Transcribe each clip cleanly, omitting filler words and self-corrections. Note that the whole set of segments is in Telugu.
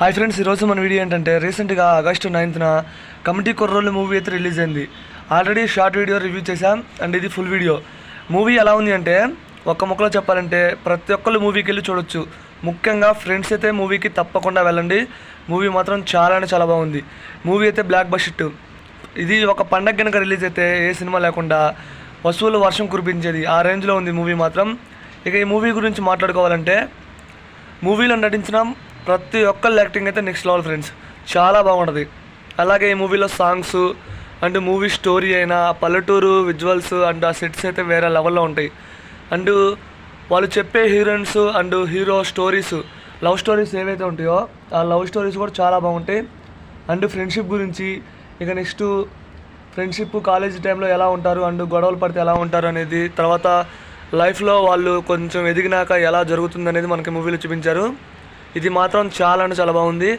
హాయ్ ఫ్రెండ్స్, ఈరోజు మన వీడియో ఏంటంటే రీసెంట్గా ఆగస్టు 9న కమిటీ కుర్రోళ్ళు మూవీ అయితే రిలీజ్ అయింది. ఆల్రెడీ షార్ట్ వీడియో రివ్యూ చేశాం అండ్ ఇది ఫుల్ వీడియో. మూవీ ఎలా ఉంది అంటే ఒక్క ముక్కలో చెప్పాలంటే ప్రతి ఒక్కళ్ళు మూవీకి వెళ్ళి చూడొచ్చు. ముఖ్యంగా ఫ్రెండ్స్ అయితే మూవీకి తప్పకుండా వెళ్ళండి. మూవీ మాత్రం చాలా అంటే చాలా బాగుంది. మూవీ అయితే బ్లాక్ బస్టర్. ఇది ఒక పండగ కనుక రిలీజ్ అయితే ఏ సినిమా లేకుండా వసూలు వర్షం కురిపించేది ఆ రేంజ్లో ఉంది మూవీ మాత్రం. ఇక ఈ మూవీ గురించి మాట్లాడుకోవాలంటే మూవీలో నటించిన ప్రతి ఒక్కళ్ళ యాక్టింగ్ అయితే నెక్స్ట్ లెవెల్ ఫ్రెండ్స్, చాలా బాగుంటుంది. అలాగే ఈ మూవీలో సాంగ్స్ అండ్ మూవీ స్టోరీ అయినా పల్లెటూరు విజువల్స్ అండ్ ఆ సెట్స్ అయితే వేరే లెవెల్లో ఉంటాయి. అండ్ వాళ్ళు చెప్పే heroines and hero stories, love stories ఏవైతే ఉంటాయో ఆ లవ్ స్టోరీస్ కూడా చాలా బాగుంటాయి. అండ్ ఫ్రెండ్షిప్ గురించి, ఇక నెక్స్ట్ ఫ్రెండ్షిప్ కాలేజ్ టైంలో ఎలా ఉంటారు అండ్ గొడవలు పడితే ఎలా ఉంటారు అనేది, తర్వాత లైఫ్లో వాళ్ళు కొంచెం ఎదిగినాక ఎలా జరుగుతుంది అనేది మనకి మూవీలో చూపించారు. ఇది మాత్రం చాలా అంటే చాలా బాగుంది.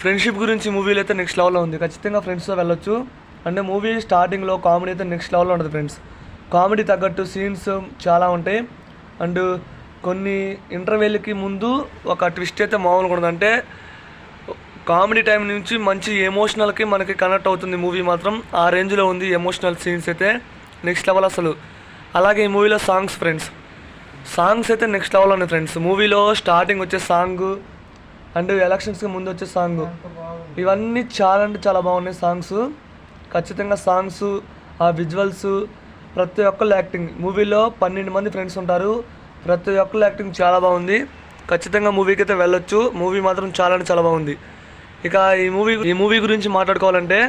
ఫ్రెండ్షిప్ గురించి మూవీలో అయితే నెక్స్ట్ లెవెల్లో ఉంది. ఖచ్చితంగా ఫ్రెండ్స్తో వెళ్ళొచ్చు. అంటే మూవీ స్టార్టింగ్లో కామెడీ అయితే నెక్స్ట్ లెవెల్లో ఉంటుంది ఫ్రెండ్స్. కామెడీ తగ్గట్టు సీన్స్ చాలా ఉంటాయి. అండ్ కొన్ని ఇంటర్వెల్కి ముందు ఒక ట్విస్ట్ అయితే మామూలుగా ఉంటుంది. అంటే కామెడీ టైం నుంచి మంచి ఎమోషనల్కి మనకి కనెక్ట్ అవుతుంది మూవీ మాత్రం. ఆ రేంజ్లో ఉంది ఎమోషనల్ సీన్స్ అయితే నెక్స్ట్ లెవెల్ అసలు. అలాగే ఈ మూవీలో సాంగ్స్ అయితే నెక్స్ట్ లెవెల్ ఉన్నాయి ఫ్రెండ్స్. మూవీలో స్టార్టింగ్ వచ్చే సాంగ్ అండ్ ఎలక్షన్స్కి ముందు వచ్చే సాంగ్, ఇవన్నీ చాలా అంటే చాలా బాగున్నాయి సాంగ్స్. ఖచ్చితంగా సాంగ్స్, ఆ విజువల్స్, ప్రతి ఒక్కళ్ళు యాక్టింగ్. మూవీలో 12 మంది ఫ్రెండ్స్ ఉంటారు. ప్రతి ఒక్కళ్ళు యాక్టింగ్ చాలా బాగుంది. ఖచ్చితంగా మూవీకి అయితే వెళ్ళొచ్చు. మూవీ మాత్రం చాలా అంటే చాలా బాగుంది. ఇక ఈ మూవీ గురించి మాట్లాడుకోవాలంటే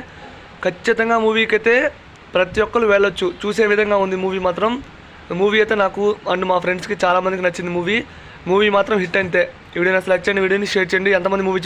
ఖచ్చితంగా మూవీకి అయితే ప్రతి ఒక్కరు వెళ్ళొచ్చు. చూసే విధంగా ఉంది మూవీ మాత్రం. మూవీ అయితే నాకు అండ్ మా ఫ్రెండ్స్కి చాలామందికి నచ్చింది మూవీ మాత్రం హిట్ అంతే. ఈ వీడియోని లైక్ చేయండి, వీడియోని షేర్ చేయండి. ఎంతమంది మూవీ చూసారు